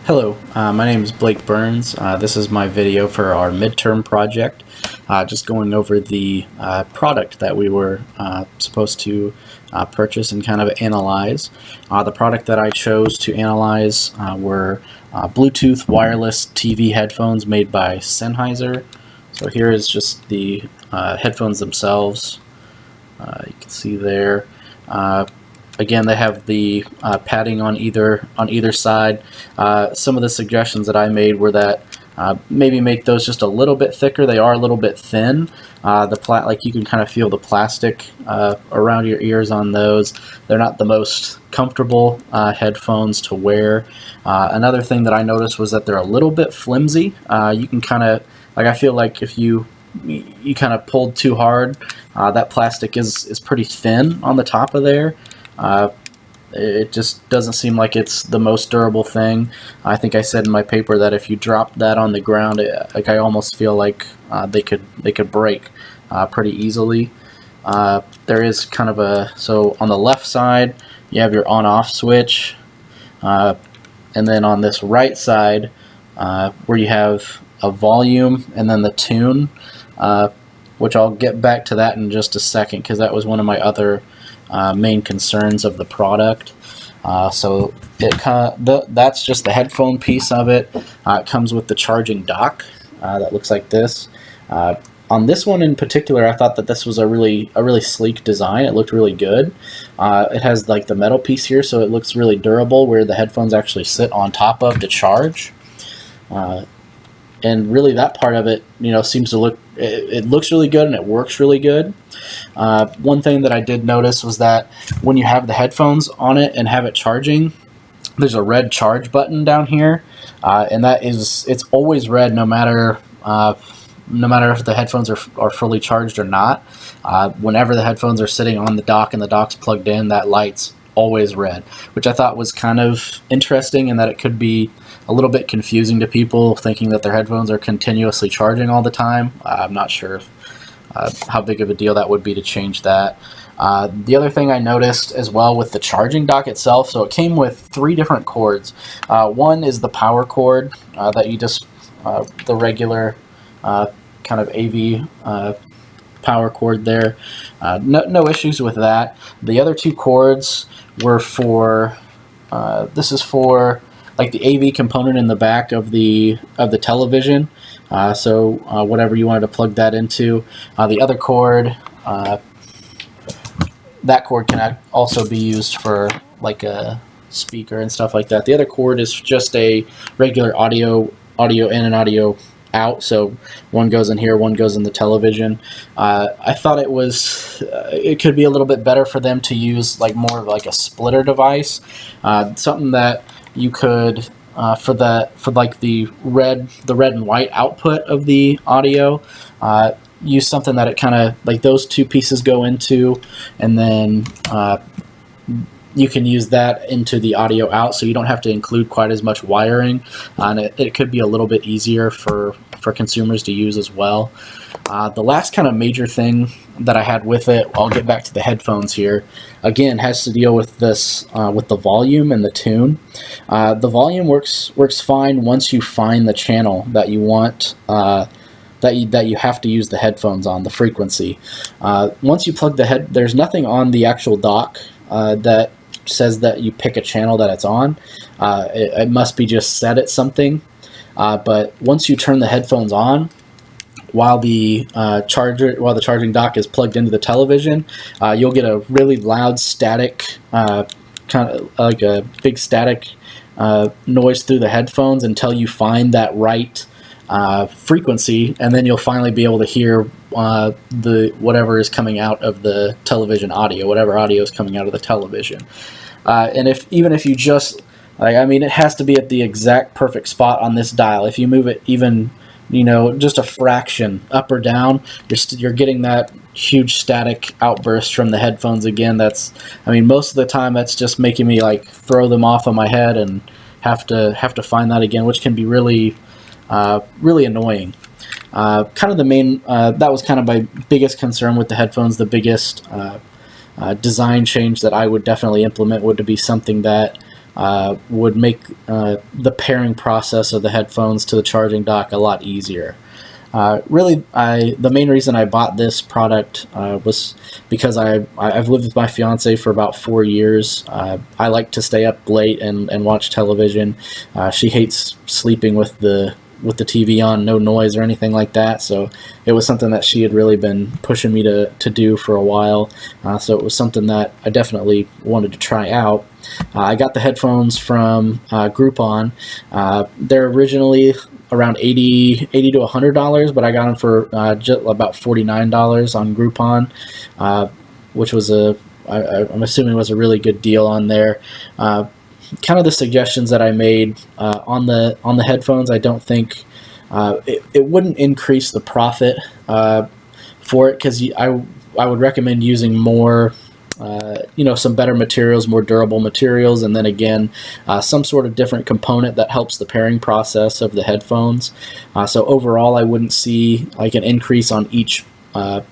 Hello, my name is Blake Burns. This is my video for our midterm project. Just going over the product that we were supposed to purchase and kind of analyze. The product that I chose to analyze were Bluetooth wireless TV headphones made by Sennheiser. So here is just the headphones themselves. You can see there. Again, they have the padding on either side. Some of the suggestions that I made were that maybe make those just a little bit thicker. They are a little bit thin. Like you can kind of feel the plastic around your ears on those. They're not the most comfortable headphones to wear. Another thing that I noticed was that they're a little bit flimsy. You can kind of, like, I feel like if you kind of pulled too hard, that plastic is pretty thin on the top of there. It just doesn't seem like it's the most durable thing. I think I said in my paper that if you drop that on the ground, I almost feel like they could break pretty easily. There is kind of so on the left side you have your on-off switch, and then on this right side where you have a volume and then the tune, which I'll get back to that in just a second because that was one of my other main concerns of the product. So that's just the headphone piece of it. It comes with the charging dock that looks like this. On this one in particular, I thought that this was a really sleek design. It looked really good. It has like the metal piece here, so it looks really durable, where the headphones actually sit on top of to charge. And really that part of it, seems to look, it looks really good and it works really good. One thing that I did notice was that when you have the headphones on it and have it charging, there's a red charge button down here, and it's always red no matter if the headphones are fully charged or not. Whenever the headphones are sitting on the dock and the dock's plugged in, that light's always red, which I thought was kind of interesting, in that it could be a little bit confusing to people thinking that their headphones are continuously charging all the time. I'm not sure how big of a deal that would be to change that. The other thing I noticed as well with the charging dock itself, so it came with 3 different cords. One is the power cord that you just, the regular kind of AV power cord there. No issues with that. The other 2 cords were for, this is for like the AV component in the back of the television. So whatever you wanted to plug that into. The other cord, that cord can also be used for like a speaker and stuff like that. The other cord is just a regular audio in and audio out, so one goes in here, one goes in the television. I thought it could be a little bit better for them to use like more of like a splitter device, something that you could for like the red and white output of the audio, use something that it kind of like those 2 pieces go into, and then you can use that into the audio out, so you don't have to include quite as much wiring, and it could be a little bit easier for consumers to use as well. The last kind of major thing that I had with it, I'll get back to the headphones here, again, has to deal with this, with the volume and the tune. The volume works fine once you find the channel that you want, that you have to use the headphones on, the frequency. Once you plug there's nothing on the actual dock that says that you pick a channel that it's on. It must be just set at something. But once you turn the headphones on, while the charging dock is plugged into the television, you'll get a really loud static, kind of like a big static noise through the headphones until you find that right frequency, and then you'll finally be able to hear whatever is coming out of the television audio, whatever audio is coming out of the television. And even if you just, it has to be at the exact perfect spot on this dial. If you move it even, just a fraction up or down, you're getting that huge static outburst from the headphones again. Most of the time that's just making me like throw them off of my head and have to find that again, which can be really annoying. Kind of the main, that was kind of my biggest concern with the headphones. The biggest design change that I would definitely implement would be something that would make the pairing process of the headphones to the charging dock a lot easier. The main reason I bought this product was because I've lived with my fiance for about 4 years. I like to stay up late and watch television. She hates sleeping with the TV on, no noise or anything like that. So it was something that she had really been pushing me to do for a while. So it was something that I definitely wanted to try out. I got the headphones from Groupon. They're originally around $80 to $100, but I got them for just about $49 on Groupon, which was I'm assuming was a really good deal on there. Kind of the suggestions that I made on the headphones, I don't think it wouldn't increase the profit for it, because I would recommend using more some better materials, more durable materials, and then again some sort of different component that helps the pairing process of the headphones. So overall, I wouldn't see like an increase on each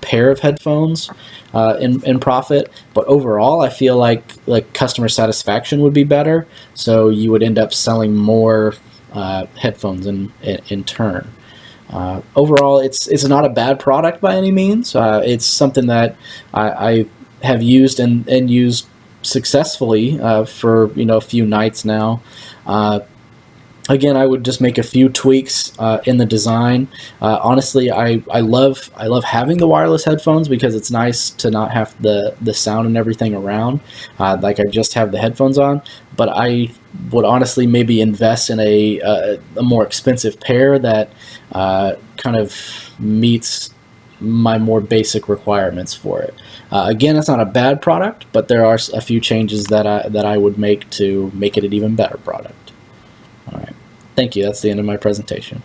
pair of headphones in profit, but overall I feel like customer satisfaction would be better, so you would end up selling more headphones in turn. Overall, it's not a bad product by any means. It's something that I have used and used successfully for a few nights now. Again, I would just make a few tweaks in the design. Honestly, I love having the wireless headphones because it's nice to not have the sound and everything around. Like I just have the headphones on, but I would honestly maybe invest in a more expensive pair that kind of meets my more basic requirements for it. Again, it's not a bad product, but there are a few changes that I would make to make it an even better product. All right. Thank you. That's the end of my presentation.